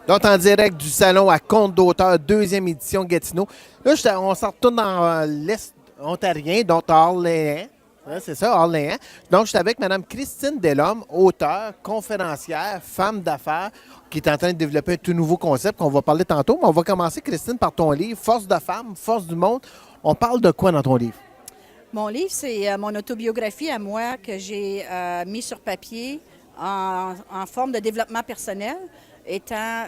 Donc, en direct du salon à Conte d'auteur, deuxième édition Gatineau. Là, on s'en retourne dans l'Est ontarien, donc à Orléans. Hein, c'est ça, Orléans. Donc, je suis avec Mme Christine Delhomme, auteure, conférencière, femme d'affaires, qui est en train de développer un tout nouveau concept qu'on va parler tantôt. Mais on va commencer, Christine, par ton livre, Force de femme, Force du monde. On parle de quoi dans ton livre? Mon livre, c'est mon autobiographie à moi que j'ai mis sur papier en forme de développement personnel. Étant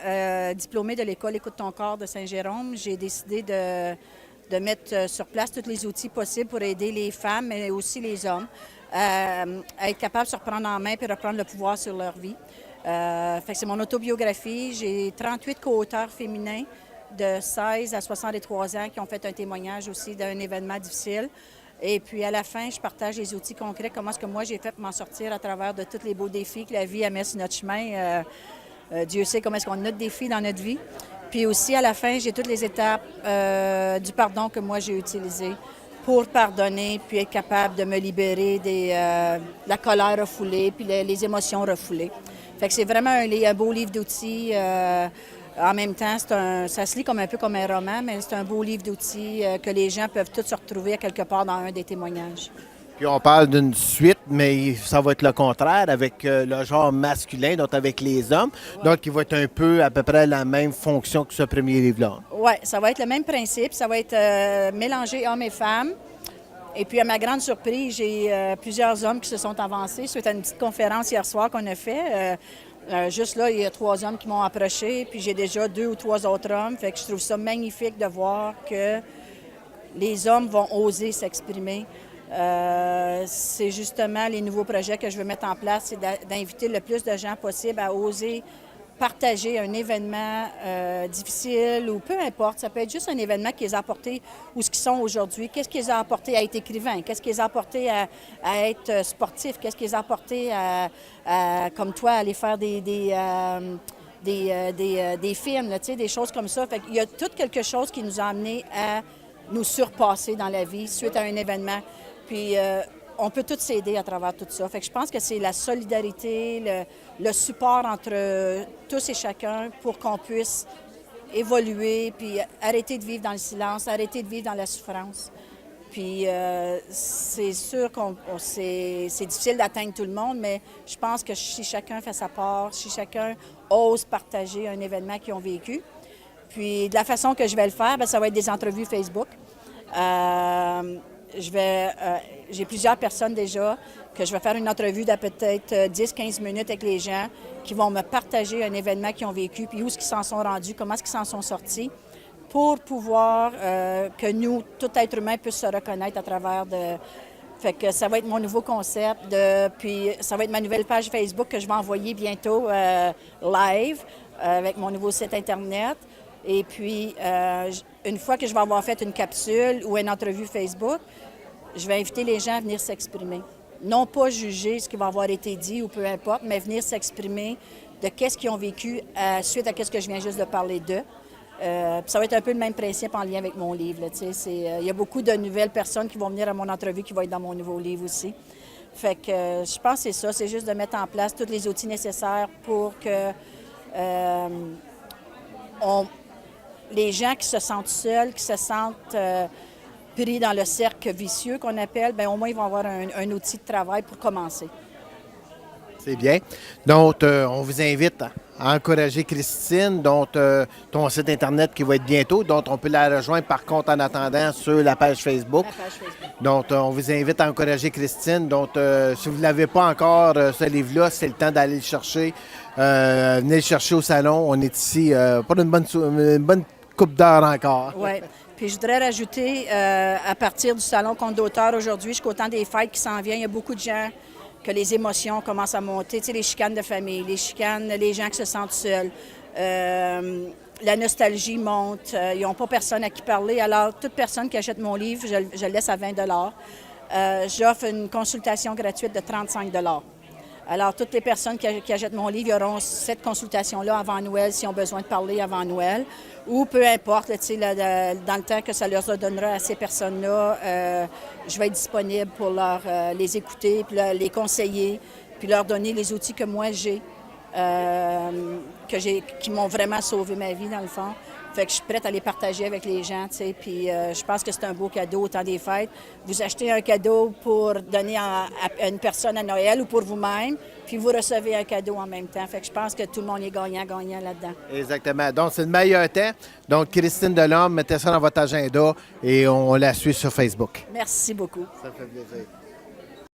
diplômée de l'école Écoute ton corps de Saint-Jérôme, j'ai décidé de mettre sur place tous les outils possibles pour aider les femmes, mais aussi les hommes, à être capables de se reprendre en main et reprendre le pouvoir sur leur vie. Fait que c'est mon autobiographie. J'ai 38 co-auteurs féminins de 16 à 63 ans qui ont fait un témoignage aussi d'un événement difficile. Et puis, à la fin, je partage les outils concrets, comment est-ce que moi j'ai fait pour m'en sortir à travers de tous les beaux défis que la vie a mis sur notre chemin. Dieu sait comment est-ce qu'on a de défis dans notre vie. Puis aussi, à la fin, j'ai toutes les étapes du pardon que moi j'ai utilisé pour pardonner, puis être capable de me libérer de la colère refoulée, puis les émotions refoulées. Fait que c'est vraiment un beau livre d'outils. En même temps, ça se lit comme un peu comme un roman, mais c'est un beau livre d'outils que les gens peuvent tous se retrouver à quelque part dans un des témoignages. Puis on parle d'une suite, mais ça va être le contraire avec le genre masculin, donc avec les hommes. Ouais. Donc, il va être un peu à peu près la même fonction que ce premier livre-là. Oui, ça va être le même principe. Ça va être mélangé hommes et femmes. Et puis, à ma grande surprise, j'ai plusieurs hommes qui se sont avancés suite à une petite conférence hier soir qu'on a fait. Juste là, il y a 3 hommes qui m'ont approché, puis j'ai déjà 2 ou 3 autres hommes. Fait que je trouve ça magnifique de voir que les hommes vont oser s'exprimer. C'est justement les nouveaux projets que je veux mettre en place, c'est d'inviter le plus de gens possible à oser partager un événement difficile ou peu importe. Ça peut être juste un événement qui les a apportés où ce qu'ils sont aujourd'hui. Qu'est-ce qui les a apportés à être écrivains? Qu'est-ce qui les a apportés à être sportifs? Qu'est-ce qui les a apportés comme toi, à aller faire des films, là, des choses comme ça. Fait qu'il y a tout quelque chose qui nous a amenés à nous surpasser dans la vie suite à un événement. Puis on peut tous s'aider à travers tout ça. Fait que je pense que c'est la solidarité, le support entre tous et chacun pour qu'on puisse évoluer, puis arrêter de vivre dans le silence, arrêter de vivre dans la souffrance. Puis c'est sûr que c'est difficile d'atteindre tout le monde, mais je pense que si chacun fait sa part, si chacun ose partager un événement qu'ils ont vécu, puis de la façon que je vais le faire, bien, ça va être des entrevues Facebook. J'ai plusieurs personnes déjà que je vais faire une entrevue de peut-être 10-15 minutes avec les gens qui vont me partager un événement qu'ils ont vécu, puis où est-ce qu'ils s'en sont rendus, comment est-ce qu'ils s'en sont sortis, pour pouvoir que nous, tout être humain, puisse se reconnaître à travers de... Fait que ça va être mon nouveau concept, puis ça va être ma nouvelle page Facebook que je vais envoyer bientôt live avec mon nouveau site Internet. Et puis, une fois que je vais avoir fait une capsule ou une entrevue Facebook, je vais inviter les gens à venir s'exprimer. Non pas juger ce qui va avoir été dit ou peu importe, mais venir s'exprimer de qu'est-ce qu'ils ont vécu suite à ce que je viens juste de parler d'eux. Ça va être un peu le même principe en lien avec mon livre. Il y a beaucoup de nouvelles personnes qui vont venir à mon entrevue qui vont être dans mon nouveau livre aussi. Fait que je pense que c'est ça, c'est juste de mettre en place tous les outils nécessaires pour que les gens qui se sentent seuls, qui se sentent pris dans le cercle vicieux qu'on appelle, bien, au moins ils vont avoir un outil de travail pour commencer. C'est bien. Donc, on vous invite à encourager Christine, donc ton site Internet qui va être bientôt. Donc, on peut la rejoindre par contre en attendant sur la page Facebook. La page Facebook. Donc, on vous invite à encourager Christine. Donc, si vous ne l'avez pas encore, ce livre-là, c'est le temps d'aller le chercher. Venez le chercher au salon. On est ici pour une bonne coupe d'heure encore. Oui. Puis je voudrais rajouter, à partir du salon Conte d'auteur aujourd'hui, jusqu'au temps des fêtes qui s'en vient, il y a beaucoup de gens que les émotions commencent à monter. Tu sais, les chicanes de famille, les gens qui se sentent seuls. La nostalgie monte. Ils n'ont pas personne à qui parler. Alors, toute personne qui achète mon livre, je le laisse à 20 $. J'offre une consultation gratuite de 35 $. Alors, toutes les personnes qui achètent mon livre, ils auront cette consultation-là avant Noël s'ils ont besoin de parler avant Noël. Ou peu importe, là, dans le temps que ça leur donnera à ces personnes-là, je vais être disponible pour les écouter, puis les conseiller, puis leur donner les outils que moi j'ai qui m'ont vraiment sauvé ma vie, dans le fond. Fait que je suis prête à les partager avec les gens, tu sais. Puis je pense que c'est un beau cadeau au temps des fêtes. Vous achetez un cadeau pour donner à une personne à Noël ou pour vous-même, puis vous recevez un cadeau en même temps. Fait que je pense que tout le monde est gagnant-gagnant là-dedans. Exactement. Donc, c'est le meilleur temps. Donc, Christine Delhomme, mettez ça dans votre agenda et on la suit sur Facebook. Merci beaucoup. Ça fait plaisir.